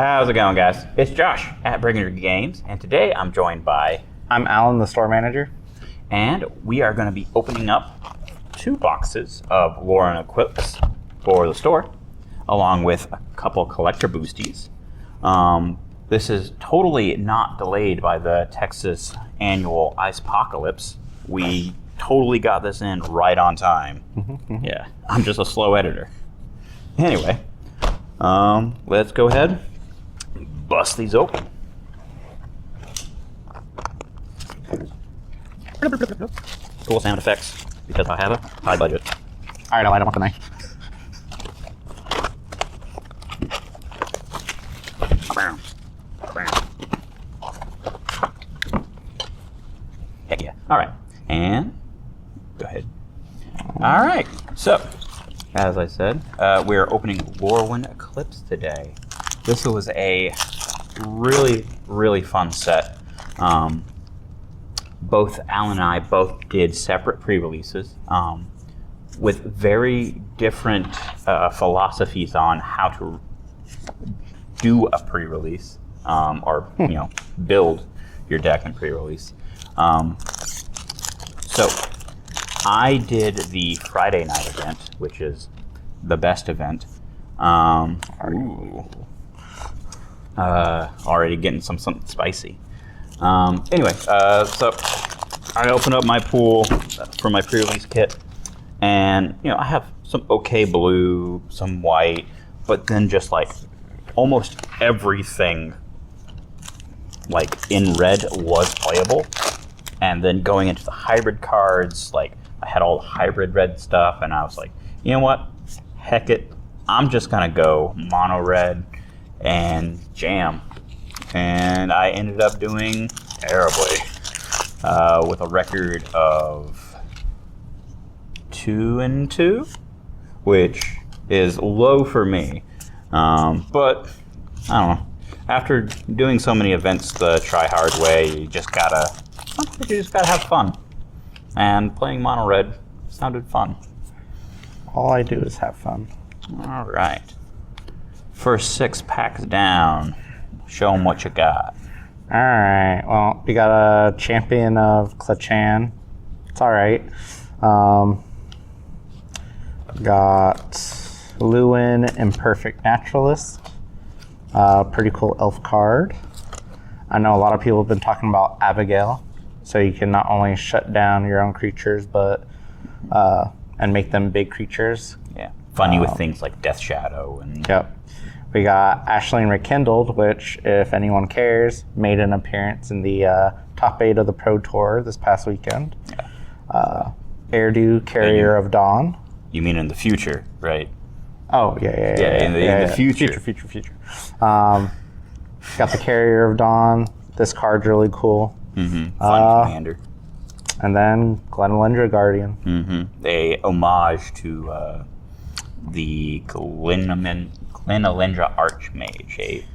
How's it going, guys? It's Josh at Brigander Games, and today I'm joined by... I'm Alan, the store manager. And we are going to be opening up 2 boxes of Lorwyn Eclipse for the store, along with a couple collector boosties. This is totally not delayed by the Texas annual Icepocalypse. We totally got this in right on time. Yeah, I'm just a slow editor. Anyway, let's go ahead, bust these open. Cool sound effects, because I have a high budget. Alright, I don't want the knife. Heck yeah. Alright, and go ahead. Alright, so, as I said, we are opening Lorwyn Eclipse today. This was a really, really fun set. Both Alan and I both did separate pre-releases with very different philosophies on how to do a pre-release or build your deck in pre-release. So I did the Friday night event, which is the best event. Already getting something spicy. Anyway, so I opened up my pool for my pre-release kit, and I have some okay blue, some white, but then just like almost everything like in red was playable. And then going into the hybrid cards, like I had all the hybrid red stuff, and I was like, you know what, heck it, I'm just gonna go mono red and jam. And I ended up doing terribly with a record of 2-2, which is low for me. But I don't know. After doing so many events the try-hard way, you just gotta have fun. And playing mono red sounded fun. All I do is have fun. All right. First 6 packs down. Show them what you got. Alright, well, we got a champion of Klachan. It's alright. Got Lorwyn Imperfect Naturalist. Pretty cool elf card. I know a lot of people have been talking about Abigail, so you can not only shut down your own creatures, but and make them big creatures. Yeah, funny with things like Death Shadow and. Yep. We got Ashling Rekindled, which, if anyone cares, made an appearance in the top 8 of the Pro Tour this past weekend. Yeah. Erdu, Carrier of Dawn. You mean in the future, right? Oh, yeah. In the future. Future. Got the Carrier of Dawn. This card's really cool. Fun commander. And then Glenalendra Guardian. A homage to the Glenalendra Archmage, a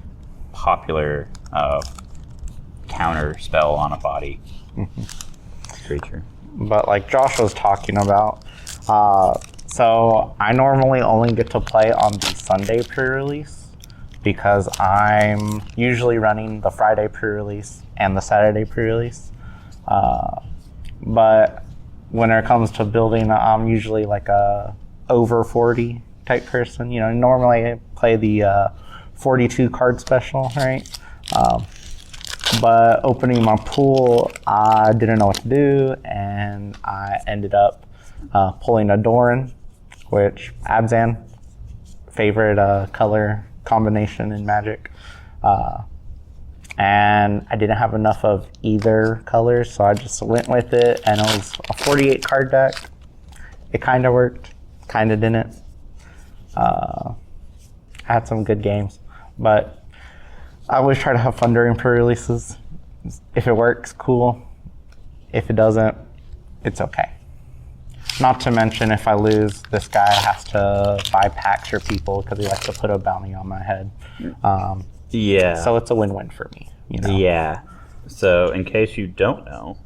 popular counter spell on a body creature. But like Josh was talking about, so I normally only get to play on the Sunday pre-release because I'm usually running the Friday pre-release and the Saturday pre-release. But when it comes to building, I'm usually like a over 40 type person. Normally I play the 42 card special, right? But opening my pool, I didn't know what to do, and I ended up pulling a Doran, which Abzan, favorite color combination in Magic. And I didn't have enough of either color, so I just went with it, and it was a 48 card deck. It kind of worked, kind of didn't. I had some good games, but I always try to have fun during pre-releases. If it works, cool. If it doesn't, it's okay. Not to mention, if I lose, this guy has to buy packs for people because he likes to put a bounty on my head. Yeah. So it's a win-win for me. Yeah. So in case you don't know,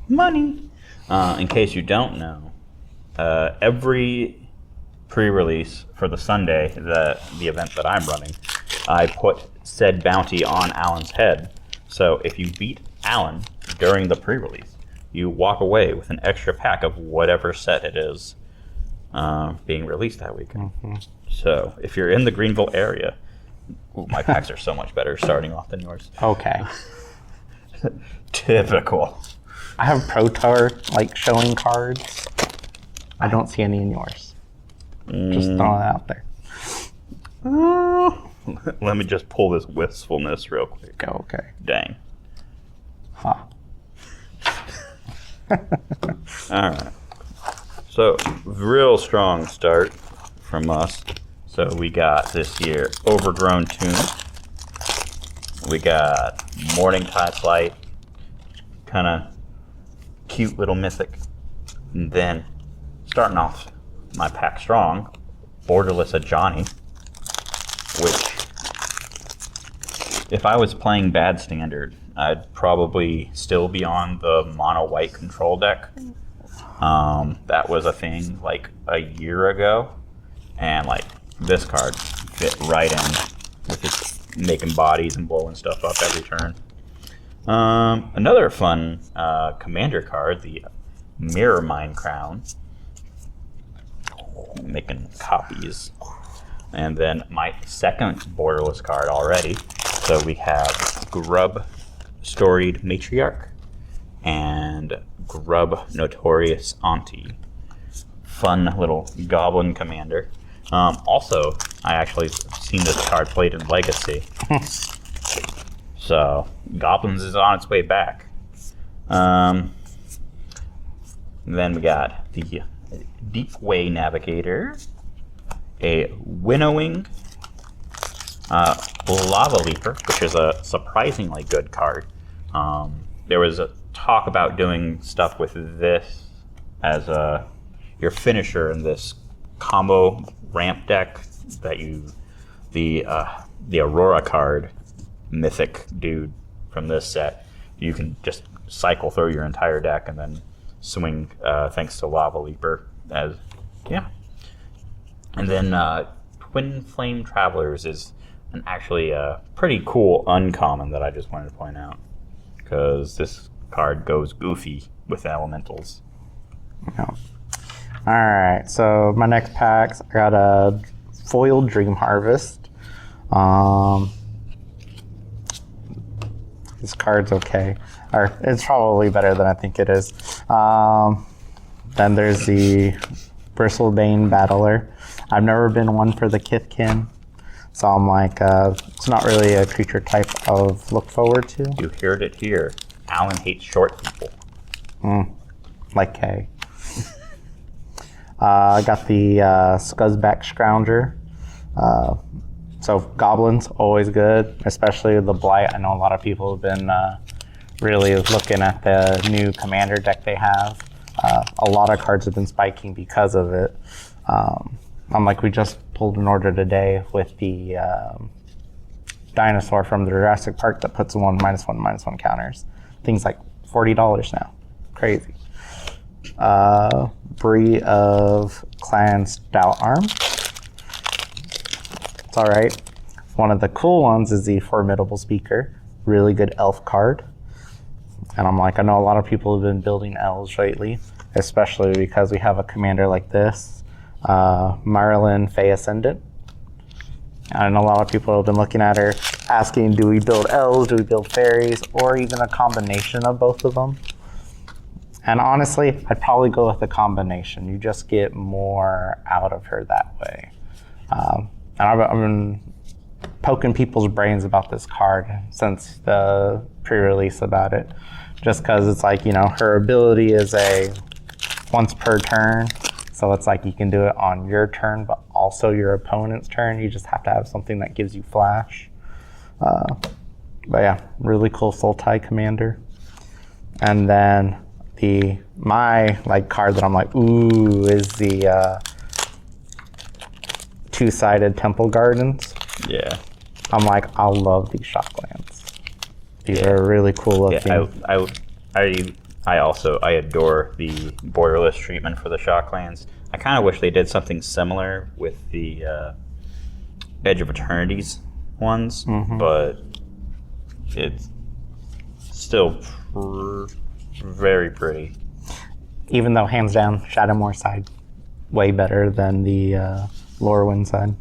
money. In case you don't know, every pre-release for the Sunday, the event that I'm running, I put said bounty on Alan's head. So if you beat Alan during the pre-release, you walk away with an extra pack of whatever set it is being released that weekend. Mm-hmm. So if you're in the Greenville area, ooh, my packs are so much better starting off than yours. Okay. Typical. I have Pro Tour like showing cards. I don't see any in yours. Just throwing it out there. Let me just pull this wistfulness real quick. Okay. Dang. Huh. All right. So, real strong start from us. So we got this here Overgrown Tomb. We got Morning Tide's Light. Kind of cute little mythic. And then, starting off my pack strong, Borderless Johnny. Which, if I was playing bad standard, I'd probably still be on the mono white control deck. That was a thing like a year ago, and like this card fit right in with its making bodies and blowing stuff up every turn. Another fun commander card, the Mirror Mine Crown, making copies. And then my second borderless card already. So we have Grub Storied Matriarch and Grub Notorious Auntie. Fun little goblin commander. Also, I actually seen this card played in Legacy. So, Goblins is on its way back. Then we got the Deep Way Navigator, a Winnowing, Lava Leaper, which is a surprisingly good card. There was a talk about doing stuff with this as your finisher in this combo ramp deck that the Aurora card, mythic dude from this set, you can just cycle through your entire deck and then swing thanks to Lava Leaper as, yeah. And then Twin Flame Travelers is actually a pretty cool uncommon that I just wanted to point out, because this card goes goofy with elementals. Yeah. Alright, so my next packs, I got a Foiled Dream Harvest. This card's okay. Or it's probably better than I think it is. Then there's the Bristlebane Battler. I've never been one for the Kithkin, so I'm like, it's not really a creature type of look forward to. You heard it here. Alan hates short people. Like Kay. I got the Scuzzback Scrounger. So Goblins, always good, especially the Blight. I know a lot of people have been really looking at the new Commander deck they have. A lot of cards have been spiking because of it. I'm like, we just pulled an order today with the dinosaur from the Jurassic Park that puts -1/-1/-1 counters. Things like $40 now. Crazy. Bree of Clan Stout Arm. It's alright. One of the cool ones is the Formidable Speaker. Really good elf card. And I'm like, I know a lot of people have been building elves lately, especially because we have a commander like this, Marilyn Fey Ascendant. I know a lot of people have been looking at her, asking, do we build elves, do we build fairies, or even a combination of both of them? And honestly, I'd probably go with the combination. You just get more out of her that way. And I've been poking people's brains about this card since the pre-release about it. Just because it's like, you know, her ability is a once per turn. So it's like you can do it on your turn, but also your opponent's turn. You just have to have something that gives you flash. But yeah, really cool Sultai commander. And then my card that I'm like, ooh, is the two-sided Temple Gardens. Yeah. I'm like, I love these Shocklands. These are really cool looking. I adore the borderless treatment for the Shocklands. I kind of wish they did something similar with the Edge of Eternities ones, but it's still very pretty. Even though, hands down, Shadowmoor side way better than the Lorwyn side.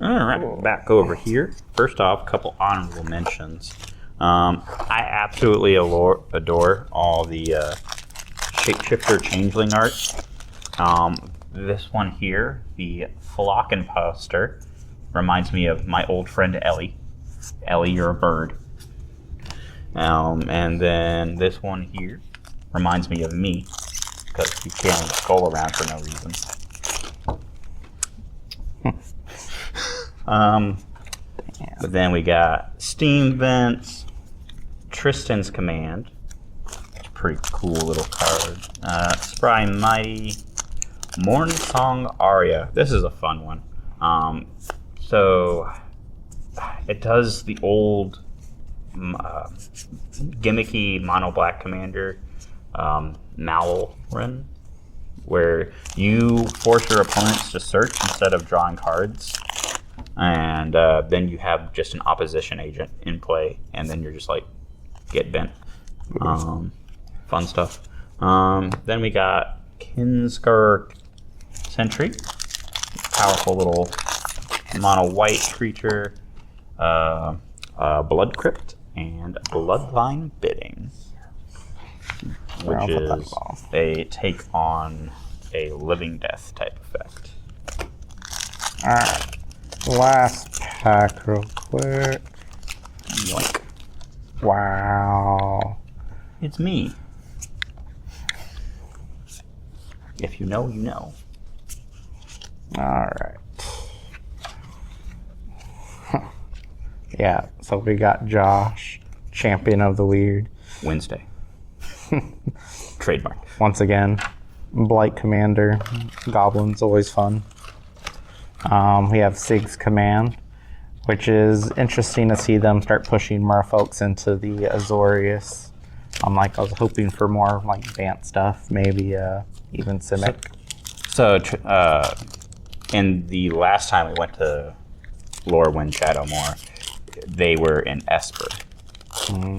Alright, back over here. First off, a couple honorable mentions. I absolutely adore all the shapeshifter changeling art. This one here, the Flocken poster, reminds me of my old friend Ellie. Ellie, you're a bird. And then this one here reminds me of me, because he's carrying a skull around for no reason. But then we got Steam Vents, Tristan's Command. It's a pretty cool little card. Spry Mighty, Morn Song Aria. This is a fun one. So it does the old gimmicky mono black commander Lorwyn, where you force your opponents to search instead of drawing cards, and then you have just an opposition agent in play, and then you're just like get bent. Fun stuff. Then we got Kinsgar Sentry, powerful little mono white creature, Blood Crypt, and Bloodline Bidding, which is a take on a living death type effect. Alright, last pack real quick. Yoink. Wow. It's me. If you know, you know. Alright. Yeah, so we got Josh, champion of the weird. Wednesday. Trademark. Once again, Blight Commander, Goblin's always fun. We have Sig's Command, which is interesting to see them start pushing merfolks into the Azorius. I was hoping for more like Bant stuff, maybe even Simic. So, in the last time we went to Lorwyn Shadowmoor, they were in Esper,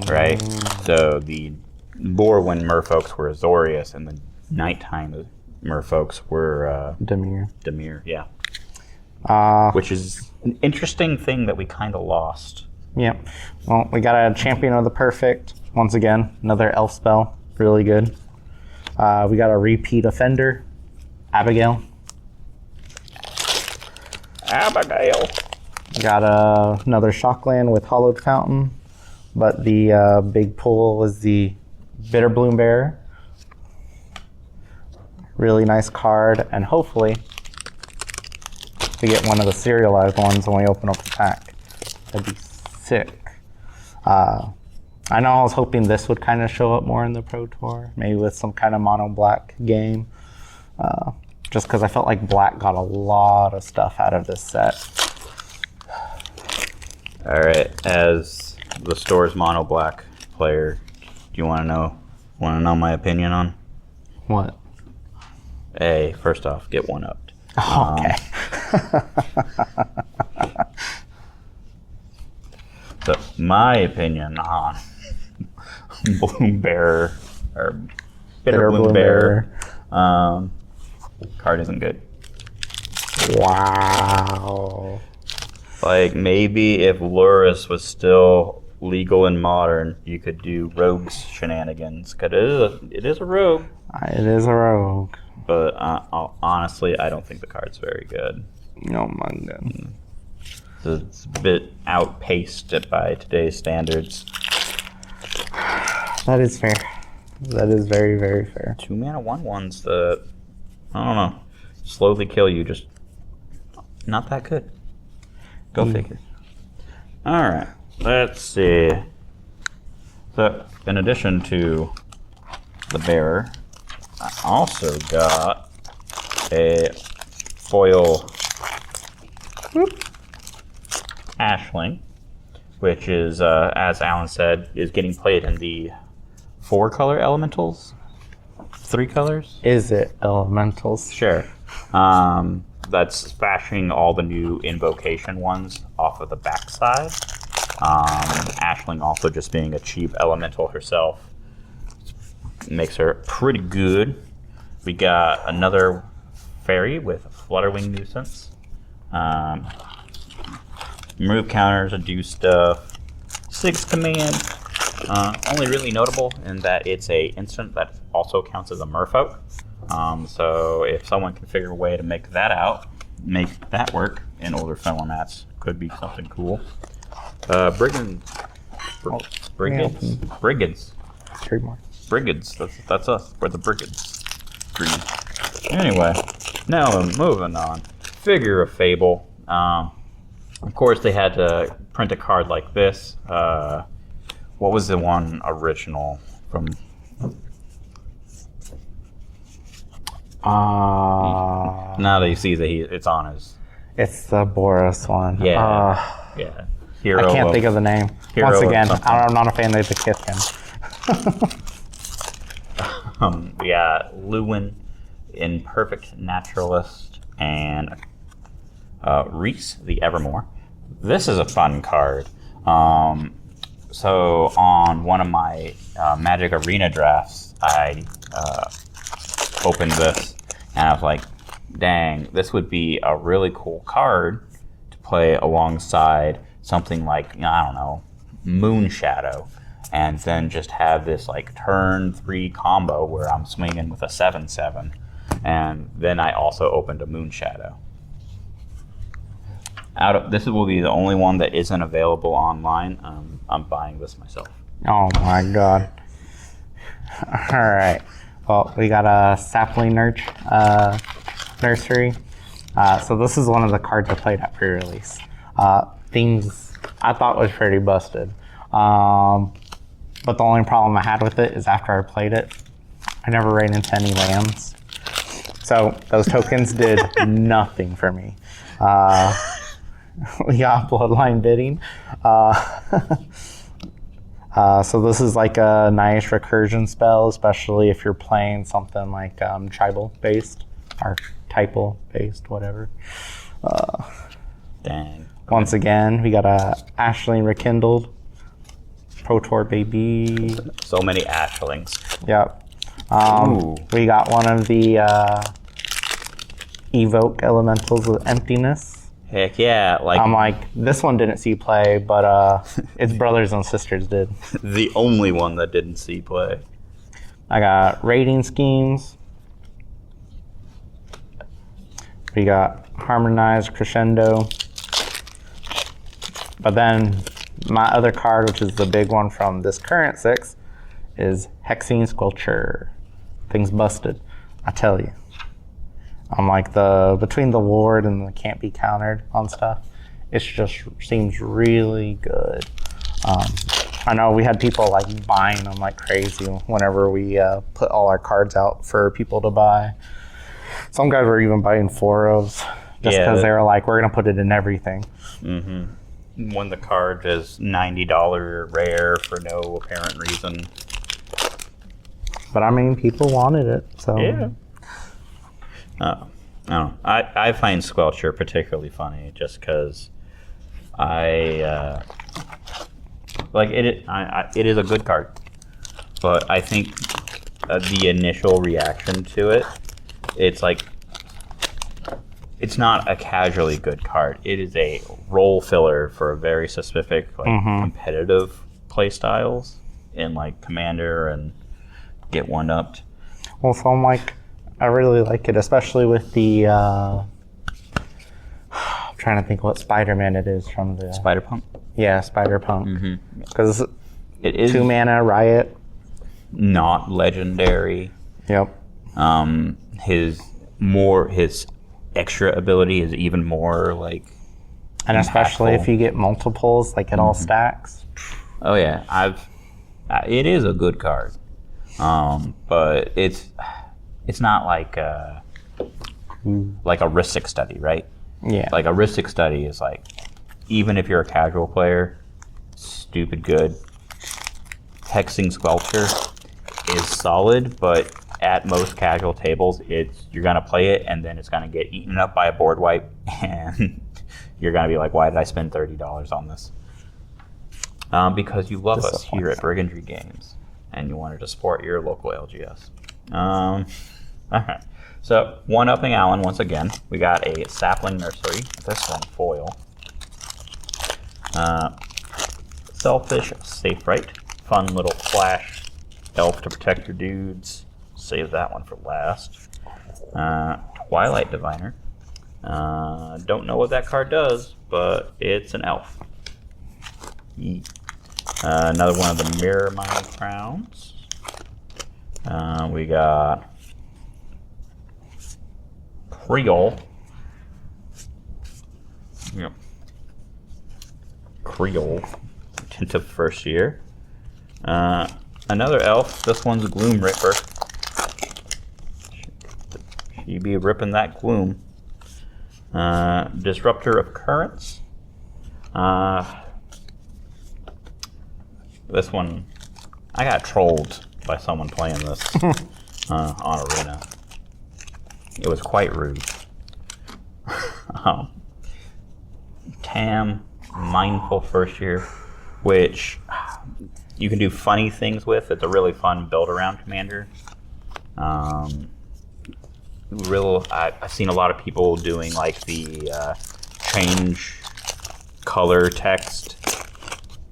right? So the Lorwyn merfolks were Azorius, and the nighttime merfolks were Dimir, yeah. Which is an interesting thing that we kind of lost. Yep. Well, we got a Champion of the Perfect. Once again, another elf spell. Really good. We got a repeat offender, Abigail. Got another Shockland with Hollowed Fountain, but the big pull is the Bitter Bloom Bearer. Really nice card, and hopefully we get one of the serialized ones when we open up the pack. That'd be sick. I know I was hoping this would kind of show up more in the Pro Tour, maybe with some kind of mono black game, just because I felt like black got a lot of stuff out of this set. All right, as the store's mono black player, do you want to know my opinion on? What? Hey, first off, get one upped. Okay. So my opinion on Bloom Bearer or Bitter Bloom Bearer, card isn't good. Wow. Like, maybe if Lurrus was still legal and modern, you could do rogue's shenanigans. Cause it is a rogue. It is a rogue. But honestly, I don't think the card's very good. Oh my god. It's a bit outpaced by today's standards. That is fair. That is very, very fair. 2 mana 1/1s that, I don't know, slowly kill you. Just not that good. Go figure. Alright, let's see. So, in addition to the bearer, I also got a foil Ashling, which is, as Alan said, is getting played in the 4-color elementals. 3 colors? Is it elementals? Sure. that's fashioning all the new invocation ones off of the backside. Ashling also just being a cheap elemental herself makes her pretty good. We got another fairy with Flutterwing Nuisance. Move counters and do stuff. 6 command. Only really notable in that it's a instant that also counts as a merfolk. So if someone can figure a way to make that work in older formats, could be something cool. Brigands. Trademark. Brigands. That's us. We're the Brigands. Green. Anyway, now moving on. Figure of Fable. Of course, they had to print a card like this. What was the one original from? Now that you see that it's on his. It's the Boris one. Yeah. Yeah. Hero I can't think of the name. Hero Once again, something. I'm not a fan of the Kithkin. We got Lorwyn, Imperfect Naturalist, and Reese, the Evermore. This is a fun card. So on one of my Magic Arena drafts, I opened this, and I was like, dang, this would be a really cool card to play alongside something like, I don't know, Moon Shadow, and then just have this like turn 3 combo where I'm swinging with a 7/7, and then I also opened a Moon Shadow. This will be the only one that isn't available online. I'm buying this myself. Oh my god. Alright. Well, we got a Sapling Nursery. So this is one of the cards I played at pre-release. Things I thought was pretty busted. But the only problem I had with it is after I played it, I never ran into any lands. So those tokens did nothing for me. We got Bloodline Bidding. So this is like a nice recursion spell, especially if you're playing something like tribal based or typal based, whatever. Dang. Once again, we got a Ashling Rekindled. Pro Tour baby. So many Ashlings. Yep. We got one of the Evoke Elementals with Emptiness. Heck yeah. Like I'm like, this one didn't see play, but its brothers and sisters did. the only one that didn't see play. I got Raiding Schemes. We got Harmonized Crescendo. But then my other card, which is the big one from this current 6, is Hexing Sculpture. Things busted, I tell you. I'm like, between the ward and the can't be countered on stuff, it just seems really good. I know we had people like buying them like crazy whenever we put all our cards out for people to buy. Some guys were even buying 4-ofs just because they were like, we're gonna put it in everything. Mm-hmm. When the card is $90 rare for no apparent reason. But I mean, people wanted it, so yeah. I don't know. I find Squelcher particularly funny just because I like it. It is a good card, but I think the initial reaction to it, it's like it's not a casually good card. It is a role filler for a very specific competitive play styles in like Commander and get one upped. Well, so I'm like, I really like it, especially with the I'm trying to think what Spider-Man it is from the Spider-Punk? Yeah, Spider-Punk. Because it is 2 mana Riot. Not legendary. Yep. His extra ability is even more like and especially impactful. if you get multiples, like it all stacks. Oh yeah, it is a good card. But it's not like a Rhystic Study, right? Yeah. Like a Rhystic Study is like, even if you're a casual player, stupid good. Hexing Sculpture is solid, but at most casual tables, you're gonna play it and then it's gonna get eaten up by a board wipe, and you're gonna be like, "Why did I spend $30 on this?" Because you love us here at Brigandry Games, and you wanted to support your local LGS. All right. So, one-upping Alan once again. We got a sapling nursery. This one foil. Selfish Safe Right. Fun little flash elf to protect your dudes. Save that one for last. Twilight Diviner. Don't know what that card does, but it's an elf. Another one of the Mirror Mine Crowns. We got Creole. Yep. Creole. Into first year. Another elf. This one's Gloom Ripper. She be ripping that gloom. Disruptor of Currents. This one, I got trolled by someone playing this on Arena. It was quite rude. Tam, Mindful First Year, which you can do funny things with. It's a really fun build-around commander. I've seen a lot of people doing like the change color text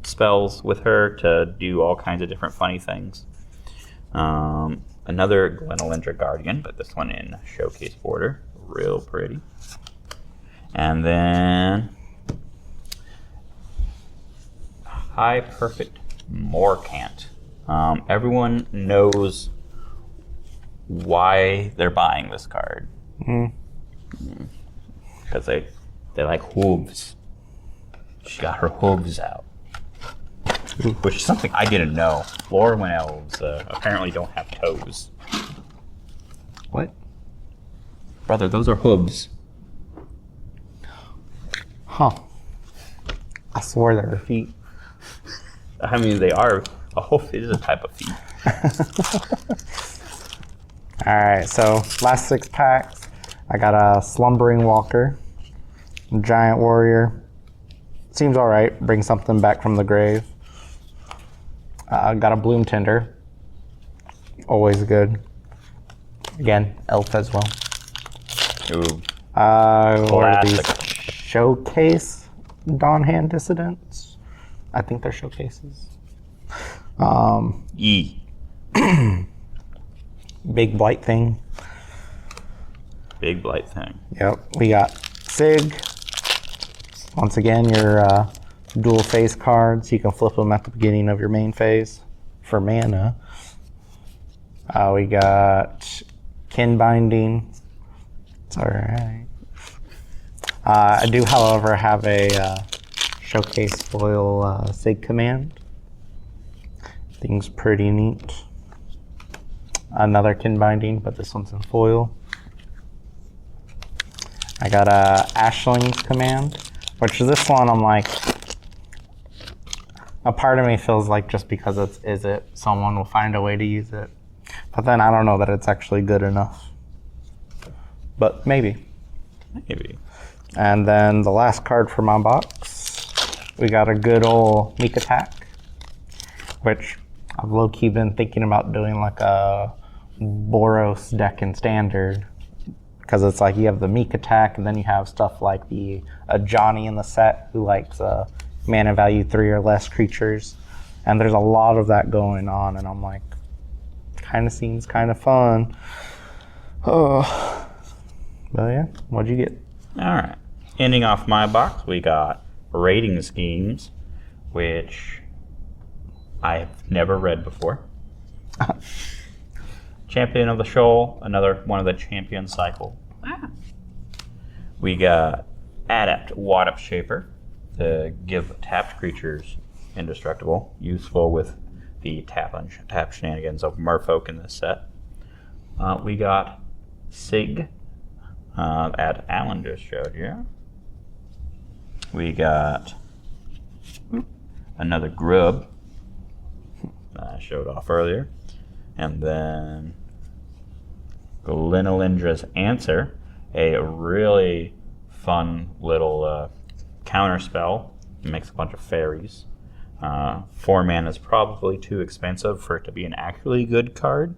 spells with her to do all kinds of different funny things. Another Glenalindra Guardian, but this one in showcase border. Real pretty. And then High Perfect Morcant. Everyone knows why they're buying this card. Because they like hooves. She got her hooves out. Which is something I didn't know. Lorwyn elves apparently don't have toes. What? Brother, those are hooves. Huh. I swore they were feet. I mean, they are. A hoof is a type of feet. Alright, so last 6 packs. I got a Slumbering Walker, Giant Warrior. Seems alright. Bring something back from the grave. Got a Bloom Tender. Always good. Again, elf as well. Ooh. What are these? Classic. Showcase Dawnhand Dissidents. I think they're showcases. E. Big Blight Thing. Big Blight Thing. Yep. We got Sig. Once again, your dual phase cards. You can flip them at the beginning of your main phase for mana. We got Kin Binding. It's alright. I do, however, have a showcase foil Sig command. Thing's pretty neat. Another Kin Binding, but this one's in foil. I got a Ashling's command, which this one I'm like, a part of me feels like just because someone will find a way to use it. But then I don't know that it's actually good enough. But maybe. Maybe. And then the last card for my box, we got a good old Meek Attack, which I've low-key been thinking about doing like a Boros deck in Standard. Because it's like you have the Meek Attack, and then you have stuff like a Johnny in the set who likes mana value 3 or less creatures. And there's a lot of that going on, and I'm like, kind of seems kind of fun. Oh. But yeah, what'd you get? Alright. Ending off my box, we got Rating Schemes, which I've never read before. Champion of the Shoal, another one of the champion cycle. We got Adept Waddup Shaper to give tapped creatures indestructible, useful with the tap shenanigans of Merfolk in this set. We got Sig, at Alan just showed you. We got another Grub I showed off earlier. And then Glinilindra's Answer, a really fun little counter spell. It makes a bunch of fairies. 4 mana is probably too expensive for it to be an actually good card.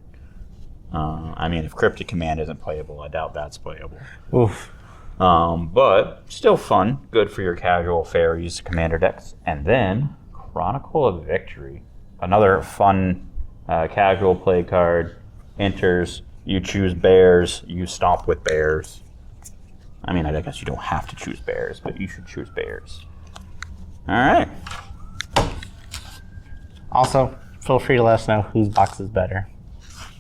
I mean, if Cryptic Command isn't playable, I doubt that's playable. Oof. But still fun. Good for your casual fairies commander decks. And then Chronicle of Victory. Another fun casual play card. Enters, you choose bears, you stomp with bears. I mean, I guess you don't have to choose bears, but you should choose bears. Alright. Also, feel free to let us know whose box is better.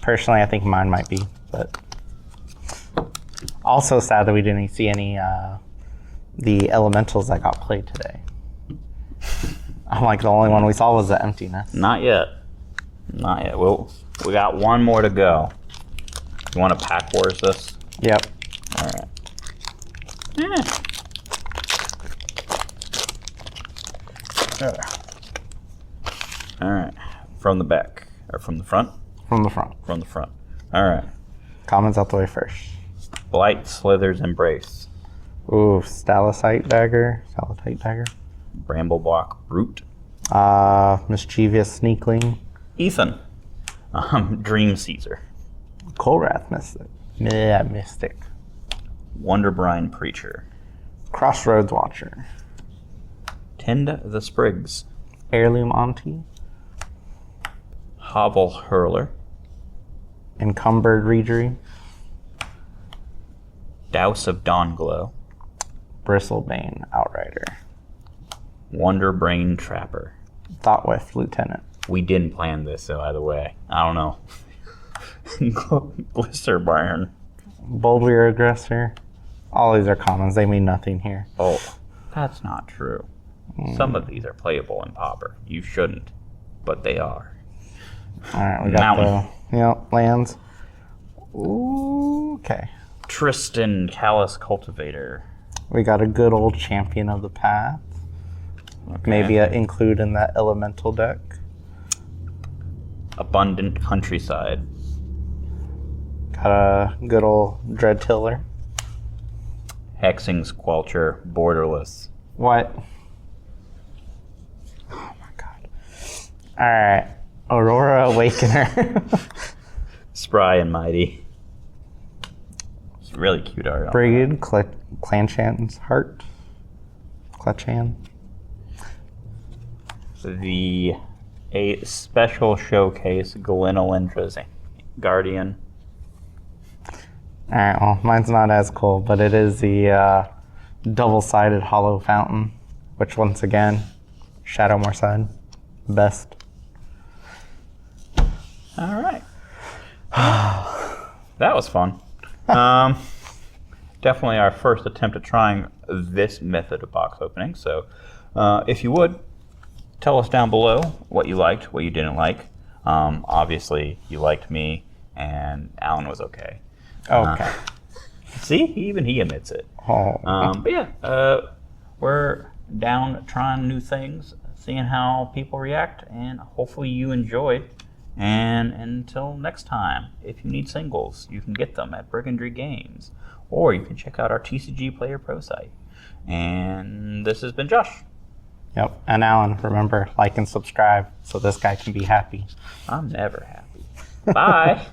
Personally, I think mine might be, but also sad that we didn't see any the elementals that got played today. I'm like, the only one we saw was the emptiness. Not yet. Not yet. We got one more to go. You want to pack wars this? Yep. Alright. Yeah. Alright. From the back. Or from the front? From the front. From the front. Alright. Comments out the way first. Blight Slither's Embrace. Ooh, Stalactite Dagger. Brambleblock Root. Mischievous Sneakling. Ethan. Dream Caesar. Kolrath Mystic. Wonderbrine Preacher. Crossroads Watcher. Tend the Sprigs. Heirloom Auntie. Hovel Hurler. Encumbered Reegery. Douse of Dawnglow. Bristlebane Outrider. Wonderbrain Trapper. Thoughtweft Lieutenant. We didn't plan this, so either way. I don't know. Glisterbarn. Boldweir Aggressor. All these are commons. They mean nothing here. Oh, that's not true. Some of these are playable in Pauper. You shouldn't, but they are. Alright, we got Mountain. lands. Ooh, okay. Tristan Callous Cultivator. We got a good old Champion of the Path. Okay. Maybe include in that elemental deck. Abundant Countryside. Got a good old Dread Tiller. Hexing Squelcher. Borderless. What? Oh my god. Alright. Aurora Awakener. Spry and Mighty. It's really cute art. Brigid Clanchan's Heart. Clutchan. A special showcase, Glinilindra's Guardian. Alright, well, mine's not as cool, but it is the double-sided Hollow Fountain, which once again, Shadowmoor side, best. All right. That was fun. Definitely our first attempt at trying this method of box opening. So if you would, tell us down below what you liked, what you didn't like. Obviously, you liked me, and Alan was okay. Okay. See, even he admits it. Oh. But yeah, we're down trying new things, seeing how people react, and hopefully you enjoyed. And until next time, if you need singles, you can get them at Brigandry Games, or you can check out our TCG Player Pro site. And this has been Josh. Yep. And Alan, remember, like and subscribe so this guy can be happy. I'm never happy. Bye.